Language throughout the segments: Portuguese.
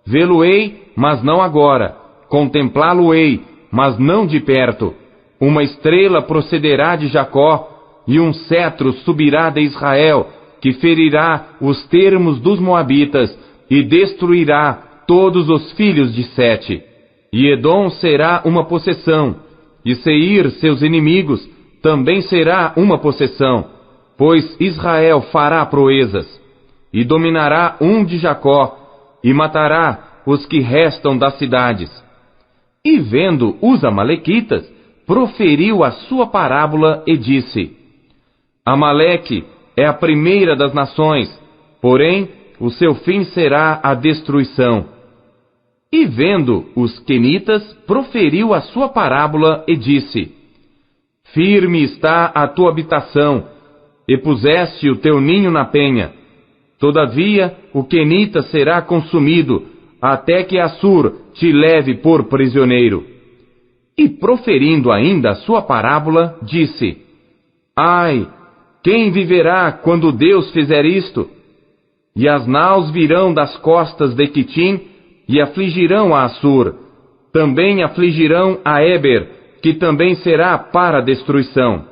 Vê-lo-ei, mas não agora. Contemplá-lo-ei, mas não de perto. Uma estrela procederá de Jacó, e um cetro subirá de Israel, que ferirá os termos dos moabitas, e destruirá todos os filhos de Sete. E Edom será uma possessão, e Seir, seus inimigos, também será uma possessão, pois Israel fará proezas, e dominará um de Jacó, e matará os que restam das cidades. E vendo os amalequitas, proferiu a sua parábola e disse: Amaleque é a primeira das nações, porém o seu fim será a destruição. E vendo os quenitas, proferiu a sua parábola e disse: Firme está a tua habitação, e puseste o teu ninho na penha. Todavia o quenita será consumido, até que Assur te leve por prisioneiro. E proferindo ainda a sua parábola, disse: Ai, quem viverá quando Deus fizer isto? E as naus virão das costas de Quitim, e afligirão a Assur. Também afligirão a Éber, que também será para a destruição.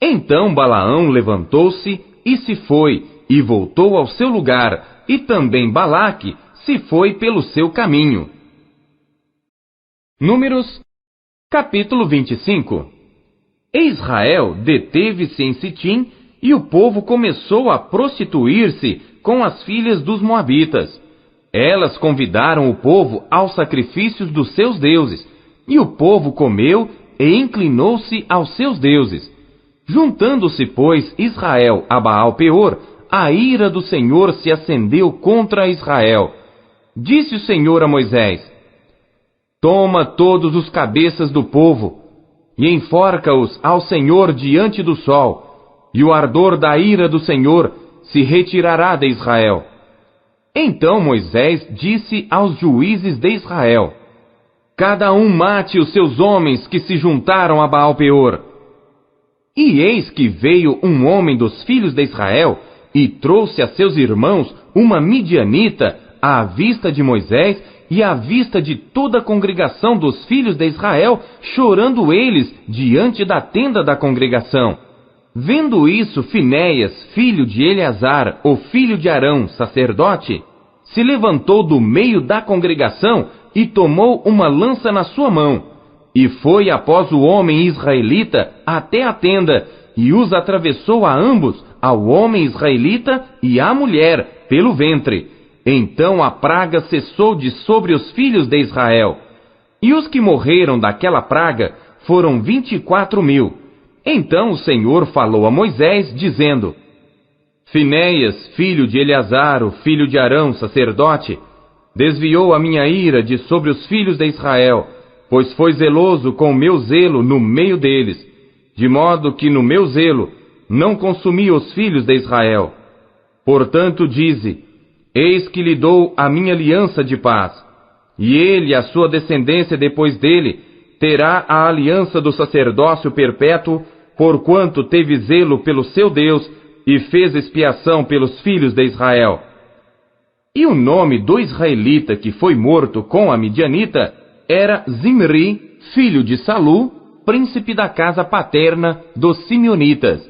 Então Balaão levantou-se e se foi, e voltou ao seu lugar, e também Balaque se foi pelo seu caminho. Números, capítulo 25. Israel deteve-se em Sitim, e o povo começou a prostituir-se com as filhas dos moabitas. Elas convidaram o povo aos sacrifícios dos seus deuses, e o povo comeu e inclinou-se aos seus deuses. Juntando-se, pois, Israel a Baal-Peor, a ira do Senhor se acendeu contra Israel. Disse o Senhor a Moisés: Toma todos os cabeças do povo, e enforca-os ao Senhor diante do sol, e o ardor da ira do Senhor se retirará de Israel. Então Moisés disse aos juízes de Israel: Cada um mate os seus homens que se juntaram a Baal-Peor. E eis que veio um homem dos filhos de Israel, e trouxe a seus irmãos uma midianita à vista de Moisés e à vista de toda a congregação dos filhos de Israel, chorando eles diante da tenda da congregação. Vendo isso, Finéias, filho de Eleazar, o filho de Arão, sacerdote, se levantou do meio da congregação e tomou uma lança na sua mão, e foi após o homem israelita até a tenda, e os atravessou a ambos, ao homem israelita e à mulher, pelo ventre. Então a praga cessou de sobre os filhos de Israel. E os que morreram daquela praga foram 24.000. Então o Senhor falou a Moisés, dizendo: Finéias, filho de Eleazar, o filho de Arão, sacerdote, desviou a minha ira de sobre os filhos de Israel, pois foi zeloso com o meu zelo no meio deles, de modo que no meu zelo não consumi os filhos de Israel. Portanto dize: Eis que lhe dou a minha aliança de paz, e ele e a sua descendência depois dele terá a aliança do sacerdócio perpétuo, porquanto teve zelo pelo seu Deus e fez expiação pelos filhos de Israel. E o nome do israelita que foi morto com a midianita era Zimri, filho de Salu, príncipe da casa paterna dos Simeonitas.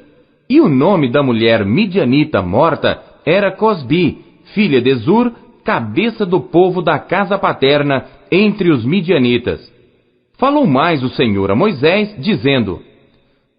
E o nome da mulher midianita morta era Cosbi, filha de Zur, cabeça do povo da casa paterna entre os midianitas. Falou mais o Senhor a Moisés, dizendo: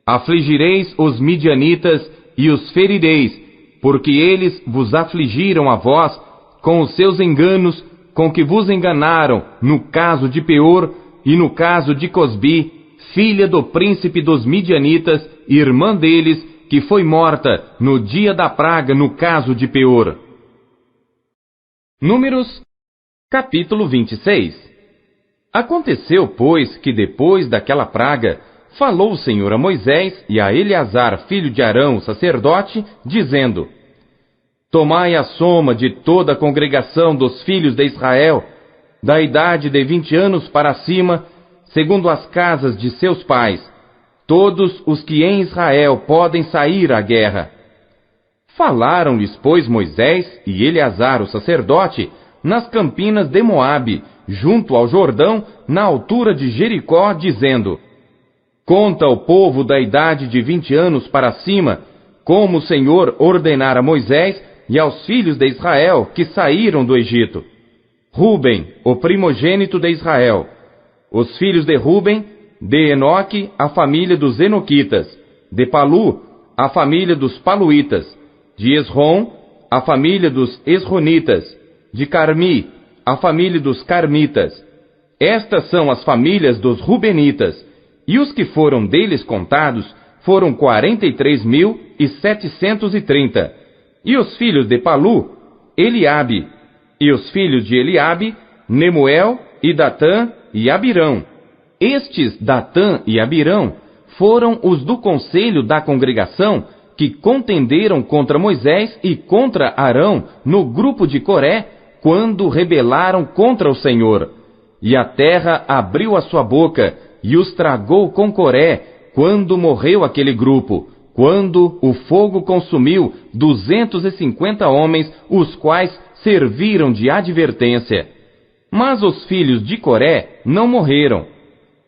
Afligireis os midianitas e os ferireis, porque eles vos afligiram a vós com os seus enganos, com que vos enganaram no caso de Peor e no caso de Cosbi, filha do príncipe dos midianitas, irmã deles, que foi morta no dia da praga no caso de Peor. Números, capítulo 26. Aconteceu, pois, que depois daquela praga, falou o Senhor a Moisés e a Eleazar, filho de Arão, sacerdote, dizendo: Tomai a soma de toda a congregação dos filhos de Israel, da idade de 20 anos para cima, segundo as casas de seus pais, todos os que em Israel podem sair à guerra. Falaram-lhes, pois, Moisés e Eleazar, o sacerdote, nas campinas de Moabe, junto ao Jordão, na altura de Jericó, dizendo: Conta ao povo da idade de 20 anos para cima, como o Senhor ordenara a Moisés e aos filhos de Israel que saíram do Egito. Ruben, o primogênito de Israel. Os filhos de Ruben: de Enoque, a família dos Enoquitas; de Palu, a família dos Paluítas; de Esrom, a família dos Esronitas; de Carmi, a família dos Carmitas. Estas são as famílias dos Rubenitas, e os que foram deles contados foram 43.730. E os filhos de Palu: Eliabe; e os filhos de Eliabe: Nemuel, e Datã, e Abirão. Estes Datã e Abirão foram os do conselho da congregação que contenderam contra Moisés e contra Arão no grupo de Coré, quando rebelaram contra o Senhor. E a terra abriu a sua boca e os tragou com Coré, quando morreu aquele grupo, quando o fogo consumiu 250 homens, os quais serviram de advertência. Mas os filhos de Coré não morreram.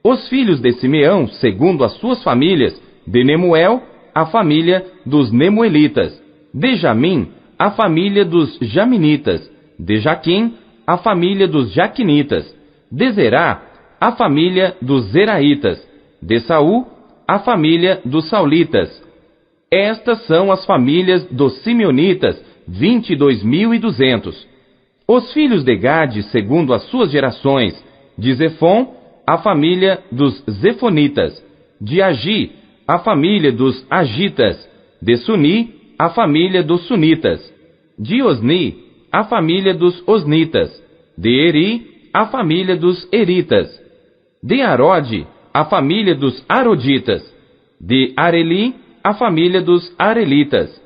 Os filhos de Simeão, segundo as suas famílias: de Nemuel, a família dos Nemuelitas; de Jamim, a família dos Jaminitas; de Jaquim, a família dos Jaquinitas; de Zerá, a família dos Zeraitas; de Saul, a família dos Saulitas. Estas são as famílias dos Simeonitas, 22.200. Os filhos de Gade, segundo as suas gerações: de Zefon, a família dos Zefonitas; de Agi, a família dos Agitas; de Suni, a família dos Sunitas; de Osni, a família dos Osnitas; de Eri, a família dos Eritas; de Arode, a família dos Aroditas; de Areli, a família dos Arelitas.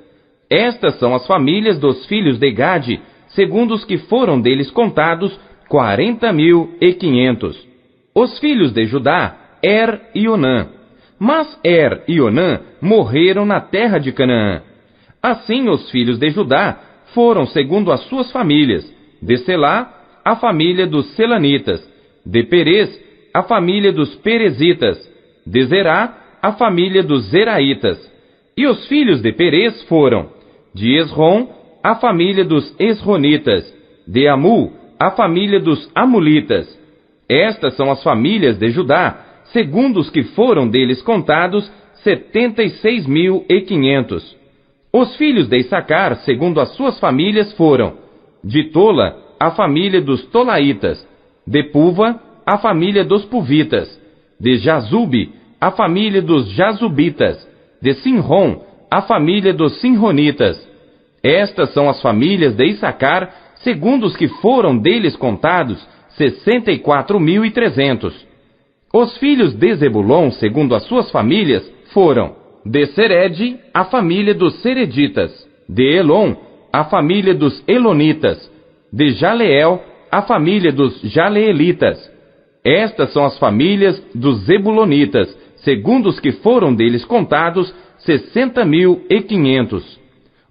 Estas são as famílias dos filhos de Gade, segundo os que foram deles contados, 40.500. Os filhos de Judá: e Onã. Mas e Onã morreram na terra de Canaã. Assim os filhos de Judá foram segundo as suas famílias: de Selá, a família dos Selanitas; de Perez, a família dos Perezitas; de Zerá, a família dos Zeraitas. E os filhos de Perez foram: de Esrom, a família dos Esronitas; de Amul, a família dos Amulitas. Estas são as famílias de Judá, segundo os que foram deles contados, 76.500. Os filhos de Issacar, segundo as suas famílias, foram: de Tola, a família dos Tolaitas; de Puva, a família dos Puvitas; de Jazube, a família dos Jazubitas; de Sinrom, a família dos Sinronitas. Estas são as famílias de Issacar, segundo os que foram deles contados, 64.300. Os filhos de Zebulon, segundo as suas famílias, foram: de Sered, a família dos Sereditas; de Elon, a família dos Elonitas; de Jaleel, a família dos Jaleelitas. Estas são as famílias dos Zebulonitas, segundo os que foram deles contados, 60.500.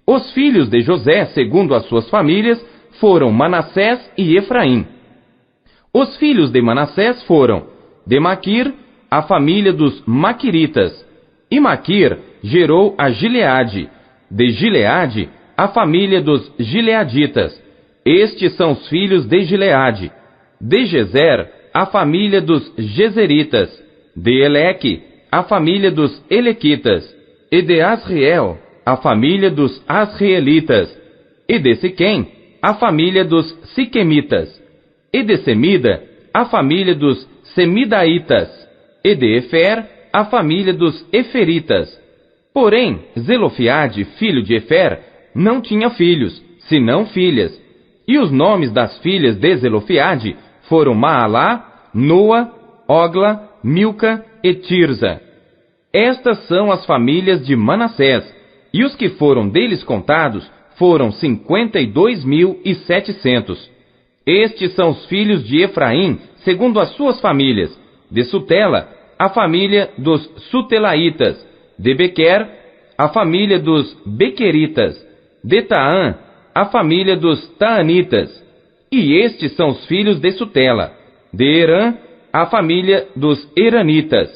Os filhos de José, segundo as suas famílias, foram Manassés e Efraim. Os filhos de Manassés foram: de Maquir, a família dos Maquiritas; e Maquir gerou a Gileade; de Gileade, a família dos Gileaditas. Estes são os filhos de Gileade. De Gezer, a família dos Gezeritas; de Eleque, a família dos Elequitas; e de Asriel, a família dos Asrielitas; e de Siquém, a família dos Siquemitas; e de Semida, a família dos Semidaitas; e de Efer, a família dos Eferitas. Porém, Zelofiade, filho de Efer, não tinha filhos, senão filhas. E os nomes das filhas de Zelofiade foram Maalá, Noa, Ogla, Milca e Tirza. Estas são as famílias de Manassés, e os que foram deles contados foram 52.700. Estes são os filhos de Efraim, segundo as suas famílias: de Sutela, a família dos Sutelaitas; de Bequer, a família dos Bequeritas; de Taã, a família dos Taanitas; E estes são os filhos de Sutela. De Herã, a família dos Heranitas.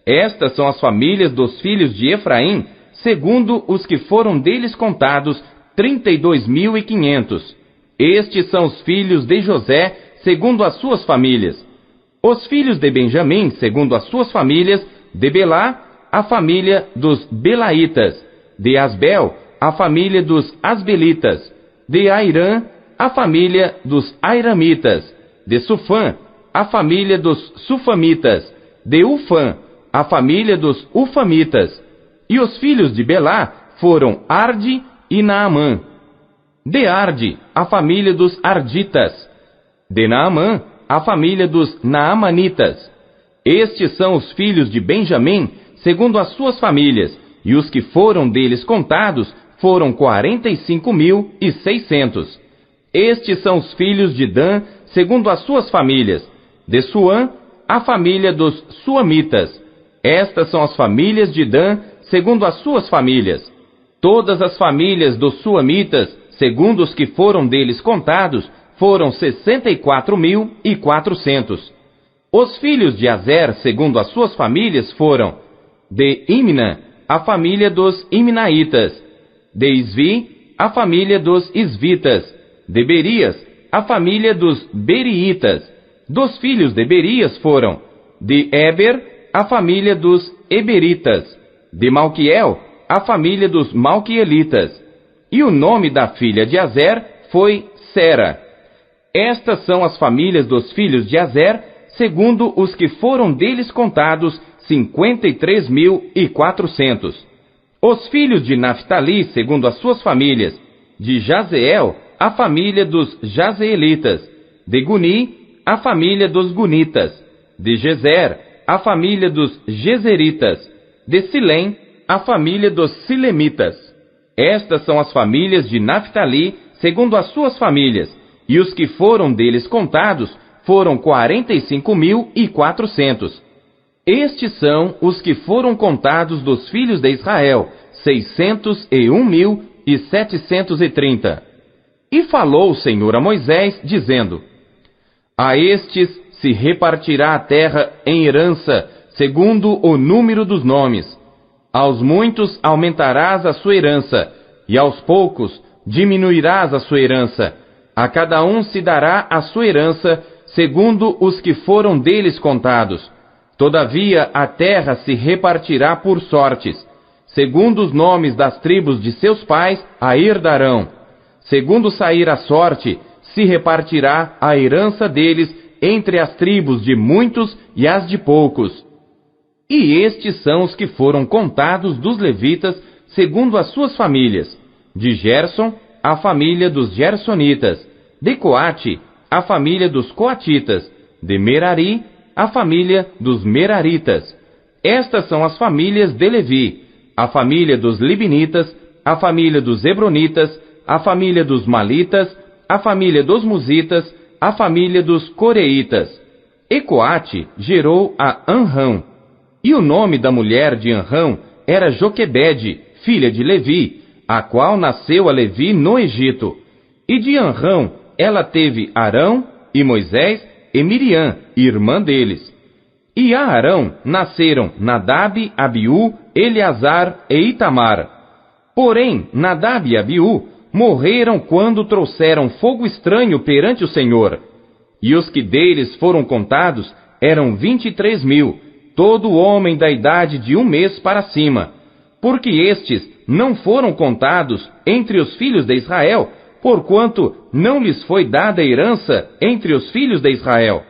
Estas são as famílias dos filhos de Efraim, segundo os que foram deles contados, 32.500. Estes são os filhos de José, segundo as suas famílias. Os filhos de Benjamim, segundo as suas famílias, de Belá, a família dos Belaitas. De Asbel, a família dos Asbelitas. De Airã, a família dos Airamitas. De Sufã, a família dos Sufamitas. De Ufã, a família dos Ufamitas. E os filhos de Belá foram Arde e Naamã. De Arde, a família dos Arditas. De Naamã, a família dos Naamanitas. Estes são os filhos de Benjamim, segundo as suas famílias, e os que foram deles contados foram 45.600. Estes são os filhos de Dan, segundo as suas famílias. De Suã, a família dos Suamitas. Estas são as famílias de Dan, segundo as suas famílias. Todas as famílias dos Suamitas, segundo os que foram deles contados, foram 64.400. Os filhos de Azer, segundo as suas famílias, foram: de Imna, a família dos Imnaitas. De Isvi, a família dos Isvitas. De Berias, a família dos Beriitas. Dos filhos de Berias foram: de Eber, a família dos Eberitas. De Malquiel, a família dos Malquielitas. E o nome da filha de Azer foi Sera. Estas são as famílias dos filhos de Azer, segundo os que foram deles contados, 53.400. Os filhos de Naphtali, segundo as suas famílias. De Jazeel, a família dos Jazeelitas. De Guni, a família dos Gunitas. De Gezer, a família dos Gezeritas. De Silém, a família dos Silemitas. Estas são as famílias de Naphtali, segundo as suas famílias, e os que foram deles contados foram 45.400. Estes são os que foram contados dos filhos de Israel, 601.730. E falou o Senhor a Moisés, dizendo: a estes se repartirá a terra em herança, segundo o número dos nomes. Aos muitos aumentarás a sua herança, e aos poucos diminuirás a sua herança. A cada um se dará a sua herança, segundo os que foram deles contados. Todavia a terra se repartirá por sortes. Segundo os nomes das tribos de seus pais a herdarão. Segundo sair a sorte, se repartirá a herança deles entre as tribos de muitos e as de poucos. E estes são os que foram contados dos levitas, segundo as suas famílias. De Gerson, a família dos Gersonitas. De Coate, a família dos Coatitas. De Merari, a família dos Meraritas. Estas são as famílias de Levi: a família dos Libinitas, a família dos Hebronitas, a família dos Malitas, a família dos Musitas, a família dos Coreitas. E Coate gerou a Anrão. E o nome da mulher de Anrão era Joquebede, filha de Levi, a qual nasceu a Levi no Egito. E de Anrão ela teve Arão e Moisés e Miriam, irmã deles. E a Arão nasceram Nadab, Abiú, Eleazar e Itamar. Porém, Nadab e Abiú morreram quando trouxeram fogo estranho perante o Senhor. E os que deles foram contados eram 23.000, todo homem da idade de 1 mês para cima, porque estes não foram contados entre os filhos de Israel, porquanto não lhes foi dada herança entre os filhos de Israel.